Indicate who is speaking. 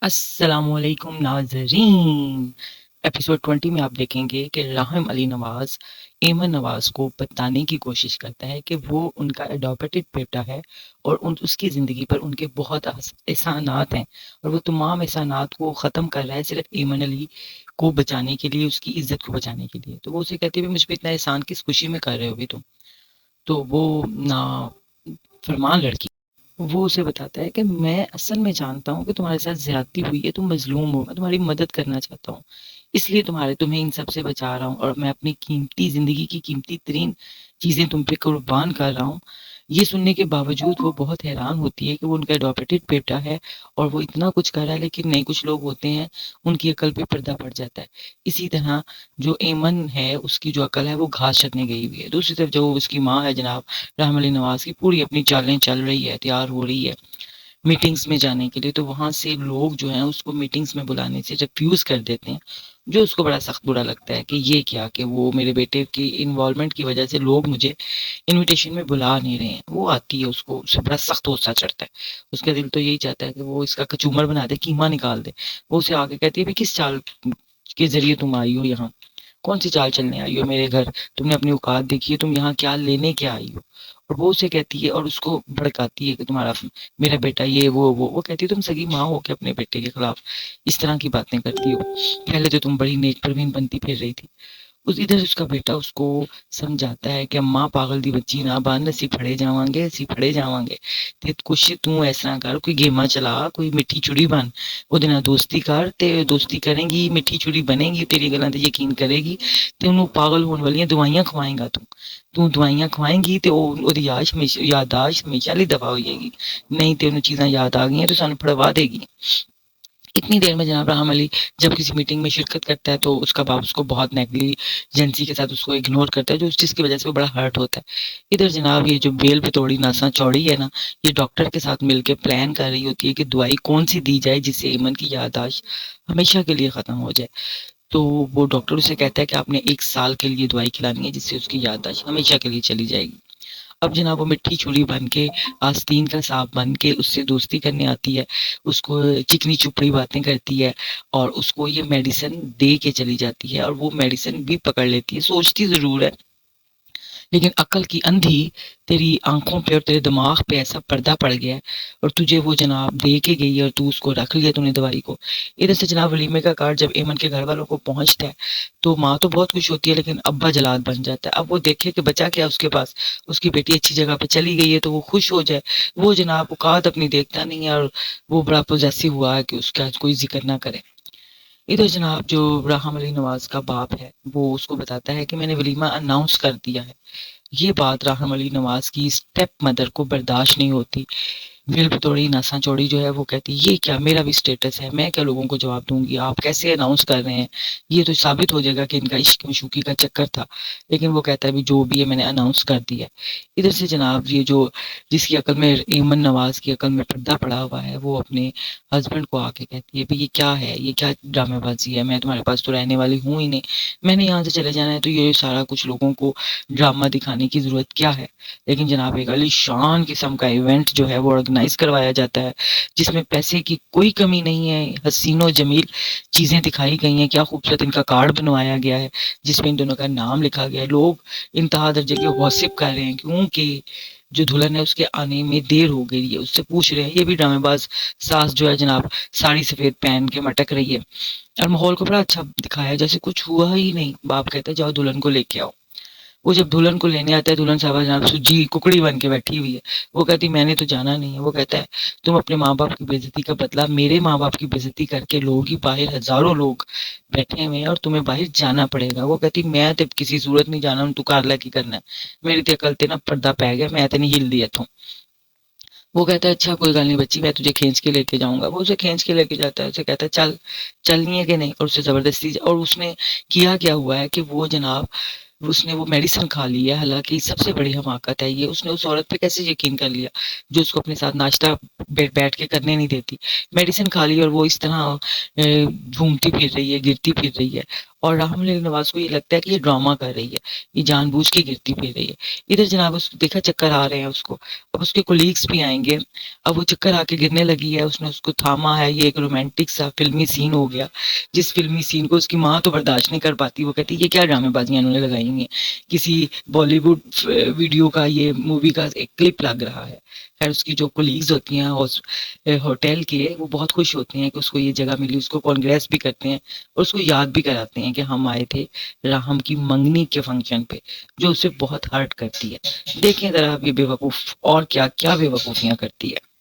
Speaker 1: السلام علیکم ناظرین، ایپیسوڈ 20 میں آپ دیکھیں گے کہ راحم علی نواز ایمن نواز کو بتانے کی کوشش کرتا ہے کہ وہ ان کا اڈاپٹڈ بیٹا ہے اور اس کی زندگی پر ان کے بہت احسانات ہیں اور وہ تمام احسانات کو ختم کر رہا ہے صرف ایمن علی کو بچانے کے لیے، اس کی عزت کو بچانے کے لیے۔ تو وہ اسے کہتے ہیں مجھ پہ اتنا احسان کس خوشی میں کر رہے ہو بھی تم؟ تو وہ نا فرمان لڑکی وہ اسے بتاتا ہے کہ میں اصل میں جانتا ہوں کہ تمہارے ساتھ زیادتی ہوئی ہے، تم مظلوم ہو، میں تمہاری مدد کرنا چاہتا ہوں، اس لیے تمہیں ان سب سے بچا رہا ہوں اور میں اپنی قیمتی زندگی کی قیمتی ترین چیزیں تم پہ قربان کر رہا ہوں۔ یہ سننے کے باوجود وہ بہت حیران ہوتی ہے کہ وہ ان کا اڈاپٹڈ بیٹا ہے اور وہ اتنا کچھ کر رہا ہے، لیکن نئے کچھ لوگ ہوتے ہیں ان کی عقل پہ پردہ پڑ جاتا ہے۔ اسی طرح جو ایمن ہے اس کی جو عقل ہے وہ گھاس چرنے گئی ہوئی ہے۔ دوسری طرف جو اس کی ماں ہے جناب راحم علی نواز کی، پوری اپنی چالیں چل رہی ہے، تیار ہو رہی ہے میٹنگز میں جانے کے لیے، تو وہاں سے لوگ جو ہیں اس کو میٹنگز میں بلانے سے ریفیوز کر دیتے ہیں، جو اس کو بڑا سخت برا لگتا ہے کہ یہ کیا کہ وہ میرے بیٹے کی انوالومنٹ کی وجہ سے لوگ مجھے انویٹیشن میں بلا نہیں رہے ہیں۔ وہ آتی ہے، اس کو اس سے بڑا سخت غصہ چڑھتا ہے، اس کا دل تو یہی چاہتا ہے کہ وہ اس کا کچومر بنا دے، کیما نکال دے۔ وہ اسے آگے کہتی ہے کس چال کے ذریعے تم آئی ہو یہاں، کون سی چال چلنے آئی ہو میرے گھر، تم نے اپنی اوقات دیکھی ہے، تم یہاں کیا لینے کیا آئی ہو؟ اور وہ اسے کہتی ہے اور اس کو بھڑکاتی ہے کہ تمہارا میرا بیٹا یہ وہ کہتی ہے تم سگی ماں ہو کے اپنے بیٹے کے خلاف اس طرح کی باتیں کرتی ہو، پہلے تو تم بڑی نیک پروین بنتی پھر رہی تھی۔ ادھر اس کا بیٹا اس کو سمجھاتا ہے کہ ماں پاگل دی بچی نہ بان، اسی پھڑے جاواں گے تے کچھ تو ایسا کر، کوئی گیما چلا، کوئی مٹھی چڑی بن، وہ نال دوستی کر تے دوستی کریں گی، مٹھی چڑی بنے گی، تیری گلاں تے یقین کرے گی تے انہوں پاگل ہون والیاں دوائیاں کھوائیں گا، تو دوائیاں کھوائیں گی تے وہ یادداشت ہمیشہ لی دفاع ہو جائے گی، نہیں تے انہوں چیزاں یاد آ گئی ہیں تو سانو پڑھوا دے گی۔ اتنی دیر میں جناب راحم علی جب کسی میٹنگ میں شرکت کرتا ہے تو اس کا باپ اس کو بہت نیگلیجنسی کے ساتھ اس کو اگنور کرتا ہے، جو جس کی وجہ سے وہ بڑا ہرٹ ہوتا ہے۔ ادھر جناب یہ جو بیل پہ توڑی ناساں چوڑی ہے نا، یہ ڈاکٹر کے ساتھ مل کے پلان کر رہی ہوتی ہے کہ دوائی کون سی دی جائے جس سے ایمن کی یادداشت ہمیشہ کے لیے ختم ہو جائے۔ تو وہ ڈاکٹر اسے کہتا ہے کہ آپ نے 1 سال کے لیے دوائی کھلانی ہے جس سے اس کی یادداشت ہمیشہ کے لیے چلی جائے گی۔ اب جناب وہ مٹھی چوڑی بن کے، آستین کا سانپ بن کے اس سے دوستی کرنے آتی ہے، اس کو چکنی چپڑی باتیں کرتی ہے اور اس کو یہ میڈیسن دے کے چلی جاتی ہے، اور وہ میڈیسن بھی پکڑ لیتی ہے، سوچتی ضرور ہے لیکن عقل کی اندھی تیری آنکھوں پہ اور تیرے دماغ پہ ایسا پردہ پڑ گیا ہے اور تجھے وہ جناب دے کے گئی اور تو اس کو رکھ لیا تو نے دوائی کو۔ ادھر سے جناب ولیمے کا کارڈ جب ایمن کے گھر والوں کو پہنچتا ہے تو ماں تو بہت خوش ہوتی ہے لیکن ابا جلاد بن جاتا ہے۔ اب وہ دیکھے کہ بچا کیا اس کے پاس، اس کی بیٹی اچھی جگہ پہ چلی گئی ہے تو وہ خوش ہو جائے، وہ جناب اوقات اپنی دیکھتا نہیں ہے اور وہ بڑا پوزیسو ہوا ہے کہ اس کا کوئی ذکر نہ کرے۔ ادھر جناب جو راحم علی نواز کا باپ ہے وہ اس کو بتاتا ہے کہ میں نے ولیمہ اناؤنس کر دیا ہے۔ یہ بات راحم علی نواز کی اسٹیپ مدر کو برداشت نہیں ہوتی۔ ویل بتوڑی ناساں چوڑی جو ہے وہ کہتی یہ کیا، میرا بھی سٹیٹس ہے، میں کیا لوگوں کو جواب دوں گی، آپ کیسے اناؤنس کر رہے ہیں، یہ تو ثابت ہو جائے گا کہ ان کا عشق مشوقی کا چکر تھا۔ لیکن وہ کہتا ہے بھی جو بھی ہے میں نے اناؤنس کر دیا۔ ادھر سے جناب یہ جو جس کی عقل میں ایمن نواز کی عقل میں پردہ پڑا ہوا ہے وہ اپنے ہسبینڈ کو آ کے کہتی ہے بھی یہ کیا ہے، یہ کیا ڈرامے بازی ہے، میں تمہارے پاس تو رہنے والی ہوں ہی نہیں، میں نے یہاں سے چلے جانا ہے، تو یہ سارا کچھ لوگوں کو ڈرامہ دکھانے کی ضرورت کیا ہے؟ لیکن جناب ایک علی شان قسم کا ایونٹ جو ہے وہ آرگنائز کروایا جاتا ہے جس میں پیسے کی کوئی کمی نہیں ہے، حسین و جمیل چیزیں دکھائی گئی ہیں، کیا خوبصورت ان کا کارڈ بنوایا گیا ہے جس میں ان دونوں کا نام لکھا گیا ہے۔ لوگ انتہا درجے کے غوسپ کر رہے ہیں کیونکہ جو دلہن ہے اس کے آنے میں دیر ہو گئی ہے، اس سے پوچھ رہے ہیں، یہ بھی ڈرامے باز ساس جو ہے جناب ساڑی سفید پہن کے مٹک رہی ہے اور ماحول کو بڑا اچھا دکھایا ہے جیسے کچھ ہوا ہی نہیں۔ باپ کہتا ہے جاؤ دلہن کو لے کے آؤ۔ وہ جب دلہن کو لینے آتا ہے دلہن صاحبہ جناب سجی ککڑی بن کے بیٹھی ہوئی ہے، وہ کہتی میں نے تو جانا نہیں ہے۔ وہ کہتا ہے تم اپنے ماں باپ کی بےعزتی کا بدلہ میرے ماں باپ کی بےعزتی کر کے لوگ ہی، باہر ہزاروں لوگ بیٹھے ہوئے ہیں اور تمہیں باہر جانا پڑے گا۔ وہ کہتی میں تے کسی صورت نہیں جانا، تو کارلا کی کرنا ہے، میری تے عقل تے نا پردہ پی گیا، میں تے نہیں ہل دی اتھوں۔ وہ کہتا ہے اچھا کوئی گل نہیں بچی، میں تجھے کھینچ کے لے کے جاؤں گا۔ وہ اسے کھینچ کے لے کے جاتا ہے، اسے کہتا ہے چل چلنی ہے کہ نہیں، اور اسے زبردستی، اور اس نے کیا ہوا ہے کہ وہ جناب اس نے وہ میڈیسن کھا لی ہے، حالانکہ سب سے بڑی حماقت ہے یہ، اس نے اس عورت پہ کیسے یقین کر لیا جو اس کو اپنے ساتھ ناشتہ بیٹھ کے کرنے نہیں دیتی، میڈیسن کھا لی اور وہ اس طرح گھومتی پھر رہی ہے، گرتی پھر رہی ہے، اور راحم علی نواز کو یہ لگتا ہے کہ یہ ڈرامہ کر رہی ہے، یہ جان بوجھ کے گرتی پھر رہی ہے۔ ادھر جناب اس دیکھا چکر آ رہے ہیں اس کو، اب اس کے کولیگس بھی آئیں گے، اب وہ چکر آ کے گرنے لگی ہے، اس نے اس کو تھاما ہے، یہ ایک رومانٹک سا فلمی سین ہو گیا، جس فلمی سین کو اس کی ماں تو برداشت نہیں کر پاتی، وہ کہتی یہ کیا ڈرامے بازیاں انہوں نے لگائی ہیں، کسی بالی ووڈ ویڈیو کا، یہ مووی کا ایک کلپ لگ رہا ہے۔ خیر اس کی جو کولیگز ہوتی ہیں ہوٹل کے، وہ بہت خوش ہوتے ہیں کہ اس کو یہ جگہ ملی، اس کو کانگریس بھی کرتے ہیں اور اس کو یاد بھی کراتے ہیں کہ ہم آئے تھے راہم کی منگنی کے فنکشن پہ، جو اسے بہت ہرٹ کرتی ہے۔ دیکھیں ذرا اب یہ بے وقوف اور کیا کیا بے وقوفیاں کرتی ہے۔